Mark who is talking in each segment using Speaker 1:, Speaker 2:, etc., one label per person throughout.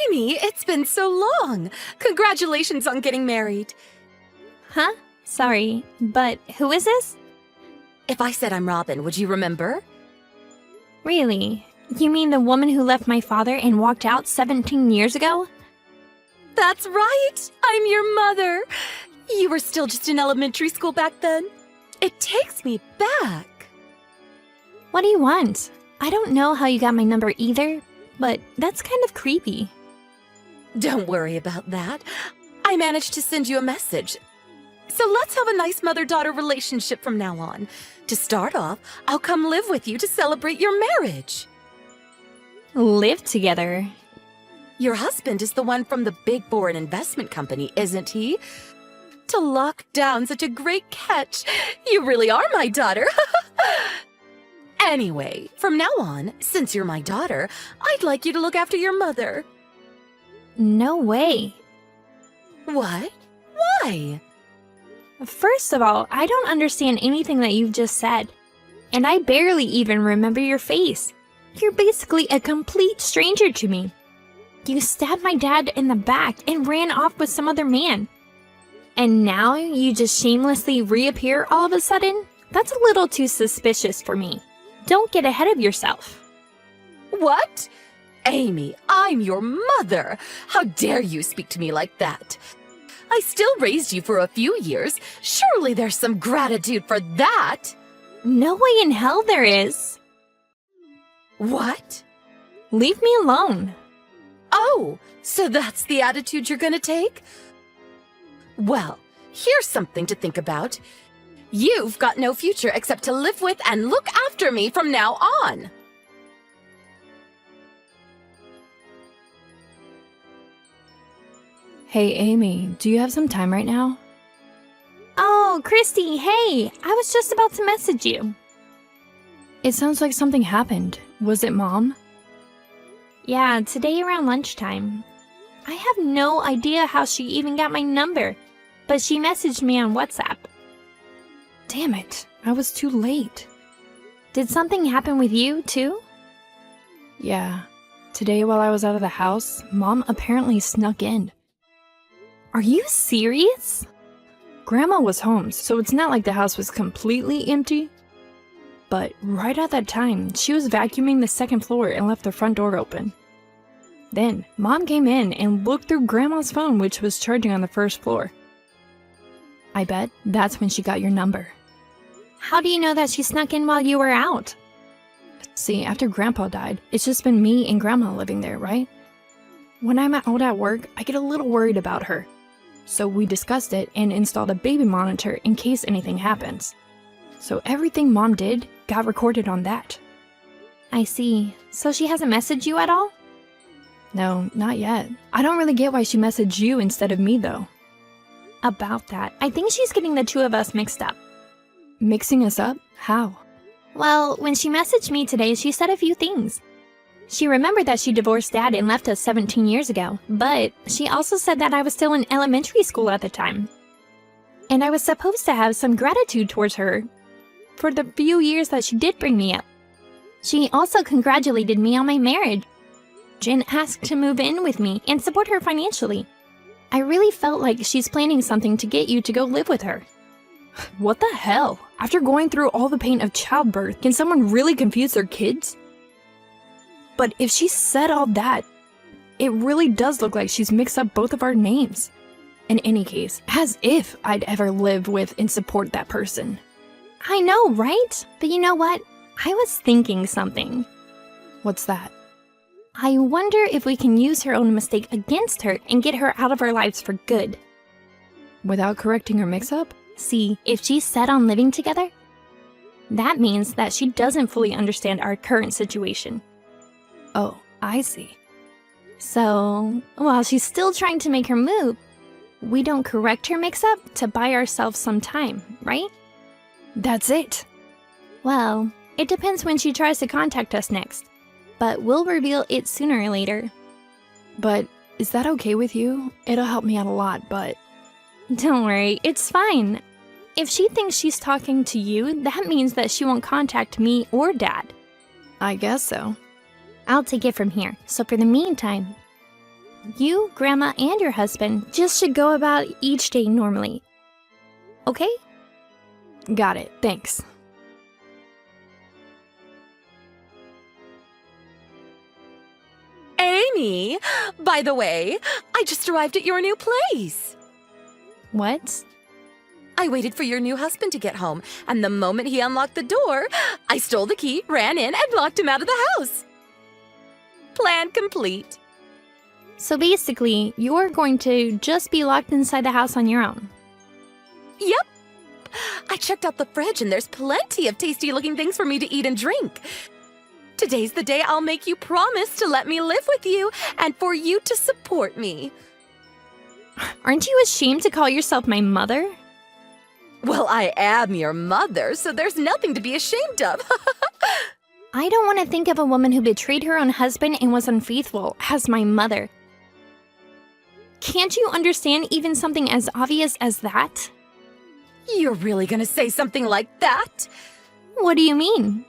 Speaker 1: Amy, it's been so long. Congratulations on getting married.
Speaker 2: Huh? Sorry, but who is this?
Speaker 1: If I said I'm Robin, would you remember?
Speaker 2: Really? You mean the woman who left my father and walked out 17 years ago?
Speaker 1: That's right! I'm your mother! You were still just in elementary school back then. It takes me back.
Speaker 2: What do you want? I don't know how you got my number either, but that's kind of creepy.
Speaker 1: Don't worry about that. I managed to send you a message. So let's have a nice mother-daughter relationship from now on. To start off, I'll come live with you to celebrate your marriage.
Speaker 2: Live together?
Speaker 1: Your husband is the one from the big foreign investment company, isn't he? To lock down such a great catch. You really are my daughter. Anyway, from now on, since you're my daughter, I'd like you to look after your mother.
Speaker 2: No way.
Speaker 1: What? Why?
Speaker 2: First of all, I don't understand anything that you've just said. And I barely even remember your face. You're basically a complete stranger to me. You stabbed my dad in the back and ran off with some other man. And now you just shamelessly reappear all of a sudden? That's a little too suspicious for me. Don't get ahead of yourself.
Speaker 1: What? Amy, I'm your mother. How dare you speak to me like that? I still raised you for a few years. Surely there's some gratitude for that.
Speaker 2: No way in hell there is.
Speaker 1: What?
Speaker 2: Leave me alone.
Speaker 1: Oh, so that's the attitude you're gonna take? Well, here's something to think about. You've got no future except to live with and look after me from now on.
Speaker 3: Hey, Amy, do you have some time right now?
Speaker 2: Oh, Christy, hey! I was just about to message you.
Speaker 3: It sounds like something happened. Was it Mom?
Speaker 2: Yeah, today around lunchtime. I have no idea how she even got my number, but she messaged me on WhatsApp.
Speaker 3: Damn it, I was too late.
Speaker 2: Did something happen with you, too?
Speaker 3: Yeah. Today while I was out of the house, Mom apparently snuck in.
Speaker 2: Are you serious?
Speaker 3: Grandma was home, so it's not like the house was completely empty. But right at that time, she was vacuuming the second floor and left the front door open. Then, Mom came in and looked through Grandma's phone, which was charging on the first floor. I bet that's when she got your number.
Speaker 2: How do you know that she snuck in while you were out?
Speaker 3: See, after Grandpa died, it's just been me and Grandma living there, right? When I'm out at work, I get a little worried about her. So we discussed it and installed a baby monitor in case anything happens. So everything Mom did got recorded on that.
Speaker 2: I see. So she hasn't messaged you at all?
Speaker 3: No, not yet. I don't really get why she messaged you instead of me, though.
Speaker 2: About that, I think she's getting the two of us mixed up.
Speaker 3: Mixing us up? How?
Speaker 2: Well, when she messaged me today, she said a few things. She remembered that she divorced Dad and left us 17 years ago, but she also said that I was still in elementary school at the time. And I was supposed to have some gratitude towards her for the few years that she did bring me up. She also congratulated me on my marriage and asked to move in with me and support her financially. I really felt like she's planning something to get you to go live with her.
Speaker 3: What the hell? After going through all the pain of childbirth, can someone really confuse their kids? But if she said all that, it really does look like she's mixed up both of our names. In any case, as if I'd ever live with and support that person.
Speaker 2: I know, right? But you know what? I was thinking something.
Speaker 3: What's that?
Speaker 2: I wonder if we can use her own mistake against her and get her out of our lives for good.
Speaker 3: Without correcting her mix-up?
Speaker 2: See, if she's set on living together, that means that she doesn't fully understand our current situation.
Speaker 3: Oh, I see.
Speaker 2: So, while she's still trying to make her move, we don't correct her mix-up to buy ourselves some time, right?
Speaker 3: That's it.
Speaker 2: Well, it depends when she tries to contact us next, but we'll reveal it sooner or later.
Speaker 3: But is that okay with you? It'll help me out a lot, but...
Speaker 2: Don't worry, it's fine. If she thinks she's talking to you, that means that she won't contact me or Dad.
Speaker 3: I guess so.
Speaker 2: I'll take it from here, so for the meantime... you, Grandma, and your husband just should go about each day normally. Okay?
Speaker 3: Got it, thanks.
Speaker 1: Amy, by the way, I just arrived at your new place.
Speaker 2: What?
Speaker 1: I waited for your new husband to get home, and the moment he unlocked the door, I stole the key, ran in, and locked him out of the house. Plan complete.
Speaker 2: So basically, you're going to just be locked inside the house on your own.
Speaker 1: Yep. I checked out the fridge, and there's plenty of tasty-looking things for me to eat and drink. Today's the day I'll make you promise to let me live with you and for you to support me.
Speaker 2: Aren't you ashamed to call yourself my mother?
Speaker 1: Well, I am your mother, so there's nothing to be ashamed of.
Speaker 2: I don't want to think of a woman who betrayed her own husband and was unfaithful as my mother. Can't you understand even something as obvious as that?
Speaker 1: You're really gonna say something like that?
Speaker 2: What do you mean?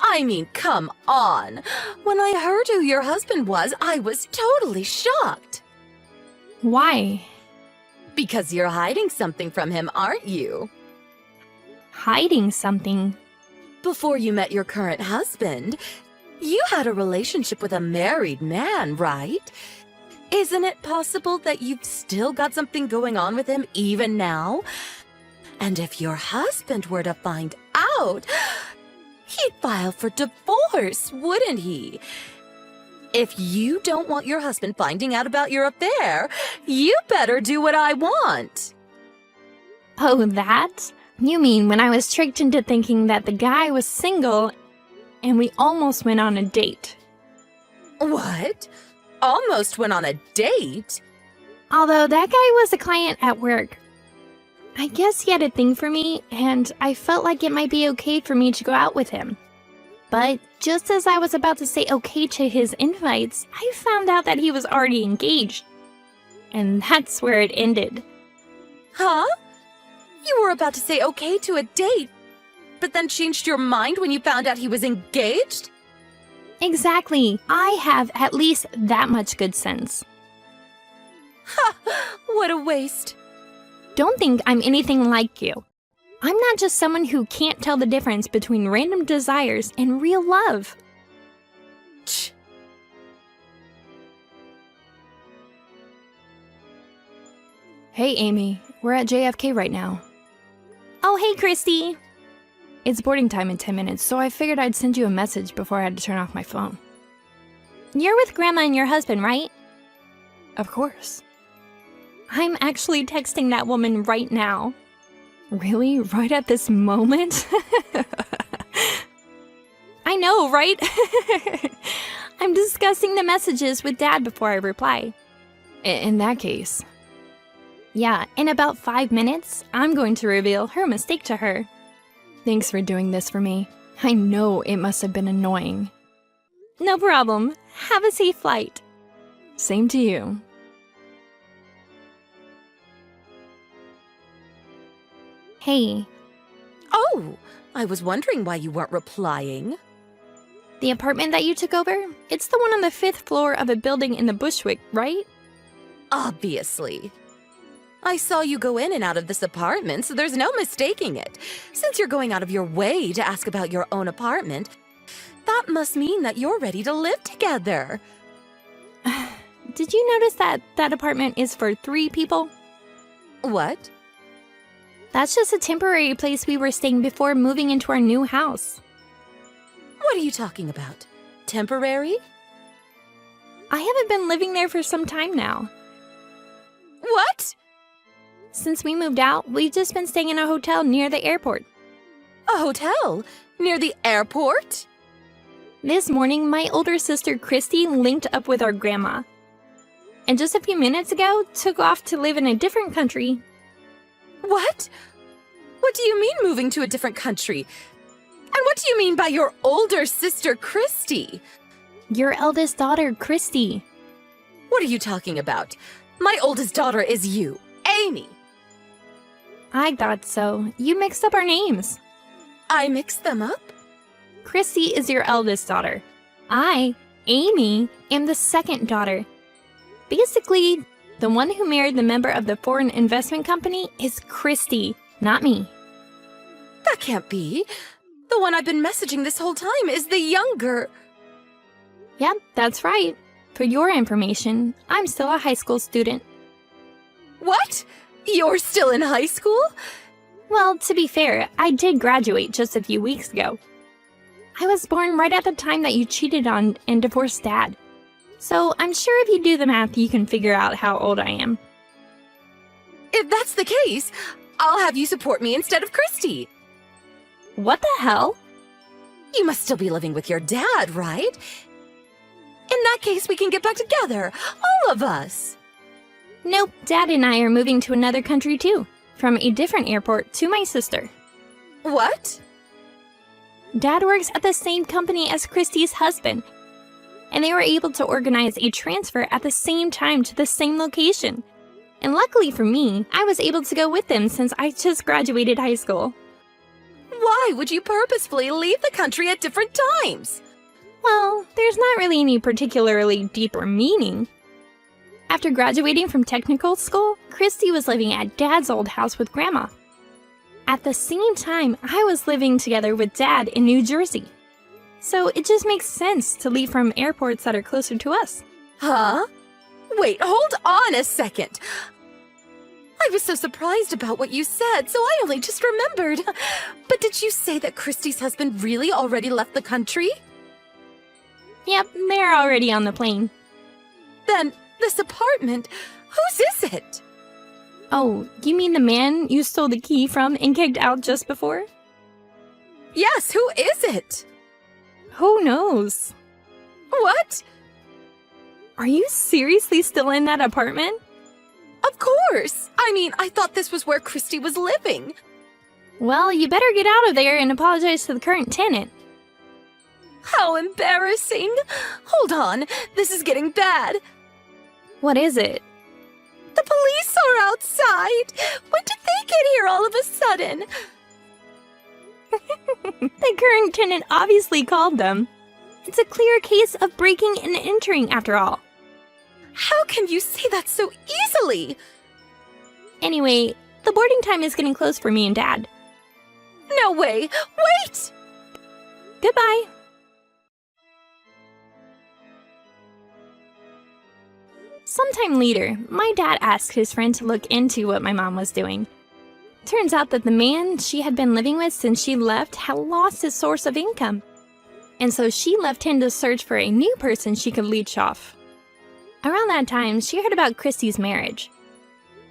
Speaker 1: I mean, come on. When I heard who your husband was, I was totally shocked.
Speaker 2: Why?
Speaker 1: Because you're hiding something from him, aren't you?
Speaker 2: Hiding something?
Speaker 1: Before you met your current husband, you had a relationship with a married man, right? Isn't it possible that you've still got something going on with him even now? And if your husband were to find out, he'd file for divorce, wouldn't he? If you don't want your husband finding out about your affair, you better do what I want.
Speaker 2: Oh, that? You mean when I was tricked into thinking that the guy was single and we almost went on a date?
Speaker 1: What? Almost went on a date?
Speaker 2: Although that guy was a client at work. I guess he had a thing for me, and I felt like it might be okay for me to go out with him. But just as I was about to say okay to his invites, I found out that he was already engaged. And that's where it ended.
Speaker 1: Huh? You were about to say okay to a date, but then changed your mind when you found out he was engaged?
Speaker 2: Exactly. I have at least that much good sense.
Speaker 1: Ha! What a waste.
Speaker 2: Don't think I'm anything like you. I'm not just someone who can't tell the difference between random desires and real love.
Speaker 1: Tch.
Speaker 3: Hey, Amy, we're at JFK right now.
Speaker 2: Oh, hey, Christy.
Speaker 3: It's boarding time in 10 minutes, so I figured I'd send you a message before I had to turn off my phone.
Speaker 2: You're with Grandma and your husband, right?
Speaker 3: Of course.
Speaker 2: I'm actually texting that woman right now.
Speaker 3: Really? Right at this moment?
Speaker 2: I know, right? I'm discussing the messages with Dad before I reply.
Speaker 3: In that case.
Speaker 2: Yeah, in about 5 minutes, I'm going to reveal her mistake to her.
Speaker 3: Thanks for doing this for me. I know it must have been annoying.
Speaker 2: No problem. Have a safe flight.
Speaker 3: Same to you.
Speaker 2: Hey,
Speaker 1: Oh, I was wondering why you weren't replying.
Speaker 2: the apartment that you took over? It's the one on the 5th floor of a building in the Bushwick, right?
Speaker 1: Obviously. I saw you go in and out of this apartment, so there's no mistaking it. Since you're going out of your way to ask about your own apartment, that must mean that you're ready to live together.
Speaker 2: Did you notice that that apartment is for 3 people?
Speaker 1: What?
Speaker 2: That's just a temporary place we were staying before moving into our new house.
Speaker 1: What are you talking about? Temporary?
Speaker 2: I haven't been living there for some time now.
Speaker 1: What?
Speaker 2: Since we moved out, we've just been staying in a hotel near the airport.
Speaker 1: A hotel? Near the airport?
Speaker 2: This morning, my older sister Christy linked up with our grandma. And just a few minutes ago, took off to live in a different country.
Speaker 1: What? What do you mean moving to a different country? And what do you mean by your older sister, Christy?
Speaker 2: Your eldest daughter, Christy.
Speaker 1: What are you talking about? My oldest daughter is you, Amy.
Speaker 2: I thought so. You mixed up our names.
Speaker 1: I mixed them up?
Speaker 2: Christy is your eldest daughter. I, Amy, am the second daughter. Basically, the one who married the member of the foreign investment company is Christy, not me.
Speaker 1: That can't be. The one I've been messaging this whole time is the younger.
Speaker 2: Yep, that's right. For your information, I'm still a high school student.
Speaker 1: What? You're still in high school?
Speaker 2: Well, to be fair, I did graduate just a few weeks ago. I was born right at the time that you cheated on and divorced Dad. So I'm sure if you do the math, you can figure out how old I am.
Speaker 1: If that's the case, I'll have you support me instead of Christy.
Speaker 2: What the hell?
Speaker 1: You must still be living with your dad, right? In that case, we can get back together, all of us.
Speaker 2: Nope, Dad and I are moving to another country too, from a different airport to my sister.
Speaker 1: What?
Speaker 2: Dad works at the same company as Christy's husband, and they were able to organize a transfer at the same time to the same location. And luckily for me, I was able to go with them since I just graduated high school.
Speaker 1: Why would you purposefully leave the country at different times?
Speaker 2: Well, there's not really any particularly deeper meaning. After graduating from technical school, Christy was living at Dad's old house with Grandma. At the same time, I was living together with Dad in New Jersey. So it just makes sense to leave from airports that are closer to us.
Speaker 1: Huh? Wait, hold on a second. I was so surprised about what you said, so I only just remembered. But did you say that Christy's husband really already left the country?
Speaker 2: Yep, they're already on the plane.
Speaker 1: Then, this apartment, whose is it?
Speaker 2: Oh, you mean the man you stole the key from and kicked out just before?
Speaker 1: Yes, who is it?
Speaker 2: Who knows?
Speaker 1: What?
Speaker 2: Are you seriously still in that apartment?
Speaker 1: Of course! I mean, I thought this was where Christy was living.
Speaker 2: Well, you better get out of there and apologize to the current tenant.
Speaker 1: How embarrassing! Hold on, this is getting bad.
Speaker 2: What is it?
Speaker 1: The police are outside! When did they get here all of a sudden?
Speaker 2: The current tenant obviously called them. It's a clear case of breaking and entering after all.
Speaker 1: How can you say that so easily?
Speaker 2: Anyway, the boarding time is getting close for me and Dad.
Speaker 1: No way! Wait!
Speaker 2: Goodbye. Sometime later, my dad asked his friend to look into what my mom was doing. Turns out that the man she had been living with since she left had lost his source of income. And so she left him to search for a new person she could leech off. Around that time, she heard about Christy's marriage.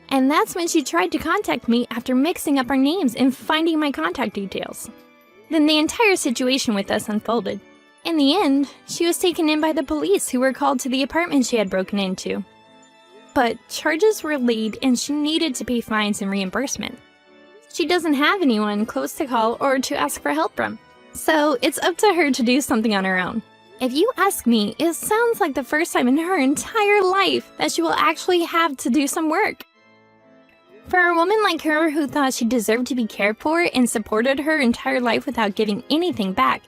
Speaker 2: And that's when she tried to contact me after mixing up our names and finding my contact details. Then the entire situation with us unfolded. In the end, she was taken in by the police who were called to the apartment she had broken into. But charges were laid and she needed to pay fines and reimbursement. She doesn't have anyone close to call or to ask for help from. So it's up to her to do something on her own. If you ask me, it sounds like the first time in her entire life that she will actually have to do some work. For a woman like her who thought she deserved to be cared for and supported her entire life without giving anything back,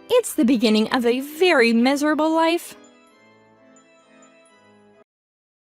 Speaker 2: it's the beginning of a very miserable life.